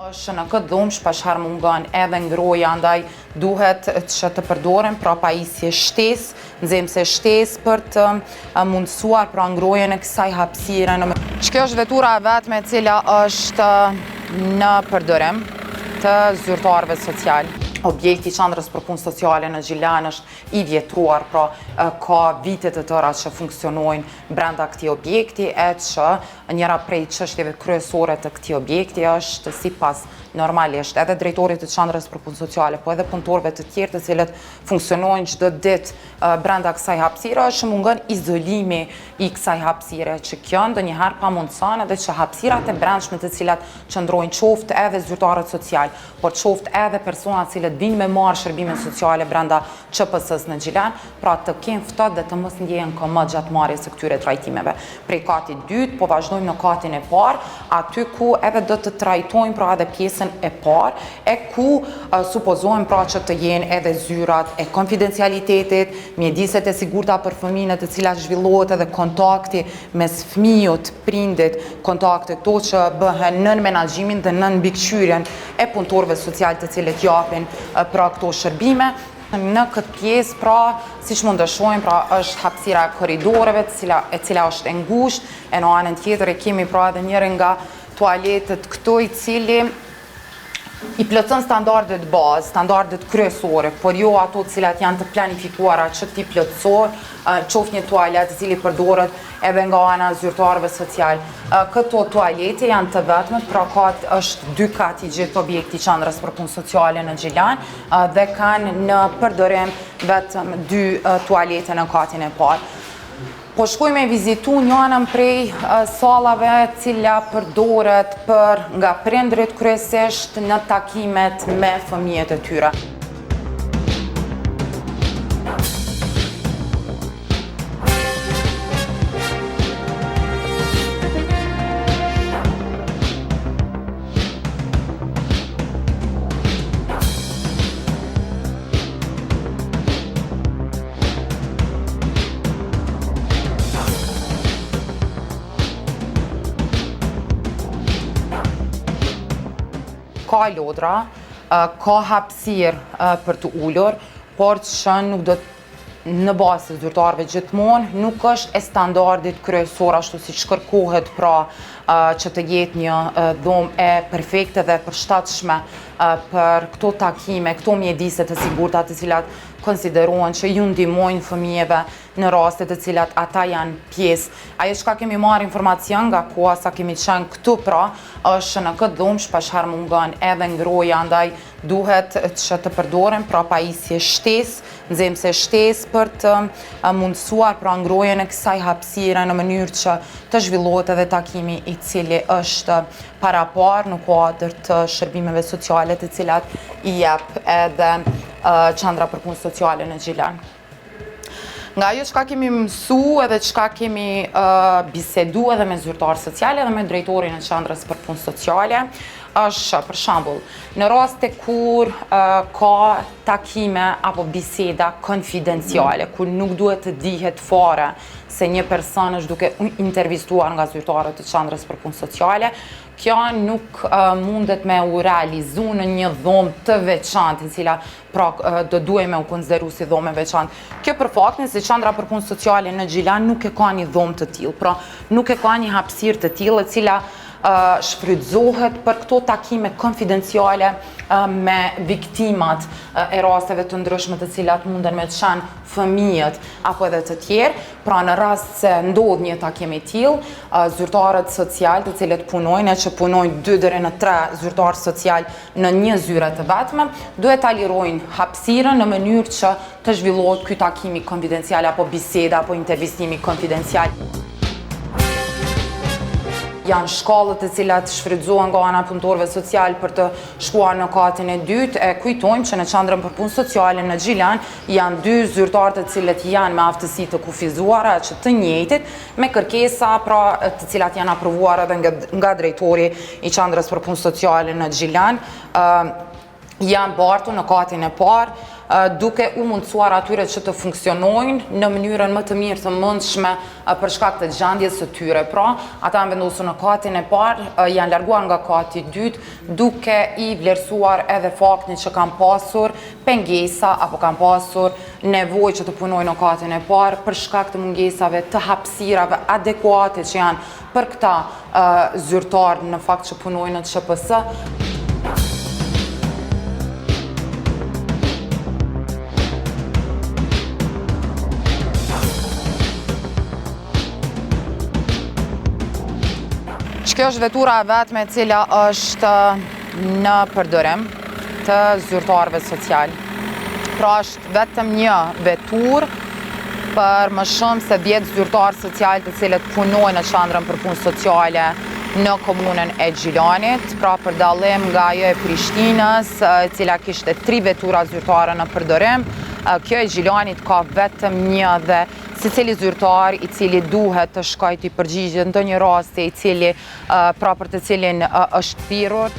Është në këtë dhumë shpeshherë mungon edhe ngroja, andaj duhet që të përdoren pra pajisje shtesë, nxemse shtesë për të mundësuar pra ngrojen e kësaj hapësire. Që kjo është vetura e vetme e cila është në përdorim të zyrtarëve social. Objekti i qendrës për punë sociale në Gjilan është i vjetruar, pra ka vite të tëra që funksionojnë brenda këtij objekti, e që njëra prej çështjeve kryesore të këtij objekti është sipas normalisht edhe drejtorit të qendrës për punë sociale, po edhe punëtorëve të tjerë të cilët funksionojnë çdo ditë brenda kësaj hapësire, është mungon izolimi i kësaj hapësire, që kjo ndonjëherë pamundson edhe që hapësirat e brendshme të cilat qëndrojnë qoftë edhe zyrtarët social, por qoftë edhe persona të cilët vinë me marrë shërbime sociale brenda QPS-s në Gjilan, pra të kenë ftohtë dhe të mos ndjehen komod gjatë marrjes së këtyre trajtimeve. Prej katit dytë po vazhdojmë në katin e parë, aty ku edhe do të trajtojmë pra edhe pjesën e parë, e ku supozohem pra që të jenë edhe zyrat e konfidencialitetit, mjediset e sigurta për fëmijën, të cilat zhvillohet edhe kontakti mes fëmijët, prindit, kontakte këto që bëhen nën menaxhimin dhe nën mbikëqyrjen e punëtorëve social të cilët japin pra këto shërbime. Në këtë pjesë, pra, siç mund të shohim, pra, është hapësira e korridoreve, e cila është e ngushtë, e në anën tjetër e kemi pra edhe njërin nga tualetet këto i cili i plotëson standardet bazë, standardet kryesore, por jo ato të cilat janë të planifikuara që ti plotësor, qoftë një tualet i cili përdoret edhe nga ana e zyrtarëve social. Këto tualete janë të vetme, pra është 2 kat i gjithë objekti i qendrës për punë sociale në Gjilan dhe kanë në përdorim vetëm 2 tualete në katin e parë. Po shkoj me vizitu njënën prej sallave cila përdoret nga prindrit kryesisht në takimet me fëmijët e tyre. Ka lodra, ka hapësirë për të ullur, por që nuk do në bazë të zyrtarëve gjithmonë nuk është e standardit kryesor ashtu si kërkohet pra që të jetë një dhomë e perfekte dhe përshtatshme për këto takime, këto mjedise të sigurta të cilat konsiderohen që ju ndihmojnë fëmijëve në raste të cilat ata janë pjesë. Ajo çka kemi marrë informacion nga koha sa kemi qenë këtu pra, është në këtë dhomë shpeshherë mungon edhe ngroja, andaj duhet që të përdoren pra pajisje shtesë, nxemse shtesë për të mundësuar pra ngrojen e kësaj hapësire në mënyrë që të zhvillohet edhe takimi i cili është parapar në kuadër të shërbimeve sociale të cilat i jep edhe qendra për punë sociale në Gjilan. Nga ajo çka kemi mësu edhe çka kemi bisedu edhe me zyrtarë sociale edhe me drejtorin e qendrës për punë sociale, është për shembull, në raste kur ka takime apo biseda konfidenciale, kur nuk duhet të dihet fare se një person është duke intervistuar nga zyrtarët të qendrës për punë sociale, kjo nuk mundet me u realizu në një dhomë të veçantë, e cila pra do duhet me u konsideru si dhomë e veçantë. Kjo për faktin se qendra për punë sociale në Gjilan nuk e ka një dhomë të tillë, pra nuk e ka një hapësirë të tillë e cila shfrytëzohet për këto takime konfidenciale me viktimat e rasteve të ndryshme të cilat munden me qenë fëmijët apo edhe të tjerë. Pra në rast se ndodh një takim i tillë, zyrtarët social të cilët punojnë, që punojnë 2 deri në 3 zyrtarë social në një zyre të vetme, duhet ta lirojnë hapësirën në mënyrë që të zhvillohet ky takimi konfidencial apo biseda apo intervistimi konfidencial. Janë shkallët e cilat shfrytëzohen nga ana punëtorëve social për të shkuar në katin e dytë. E kujtojmë që në qendrën për punë sociale në Gjilan janë 2 zyrtarë të cilët janë me aftësi të kufizuara që të njëjtit, me kërkesa pra të cilat janë aprovuar edhe nga drejtori i qendrës për punë sociale në Gjilan. Janë bartu në katin e parë, duke u mundësuar atyre që të funksionojnë në mënyrën më të mirë të mundshme për shkak të gjendjes së tyre. Pra, ata janë vendosur në katin e parë, janë larguar nga kati i dytë, duke i vlerësuar edhe faktin që kanë pasur pengesa apo kanë pasur nevojë që të punojnë në katin e parë për shkak të mungesave të hapësirave adekuate që janë për këta zyrtarë në fakt që punojnë në ÇPS. Kjo është vetura e vetme e cila është në përdorim të zyrtarëve social. Pra është vetëm një vetur për më shumë se 10 zyrtarë social të cilët punojnë në qendrën për punë sociale në komunën e Gjilanit, pra për dallim nga ajo e Prishtinës, e cila kishte 3 vetura zyrtare në përdorim. Kjo e Gjilanit ka vetëm një dhe secili zyrtar i cili duhet të shkojë të përgjigjë ndonjë rasti i cili pra për të cilin është thirrur.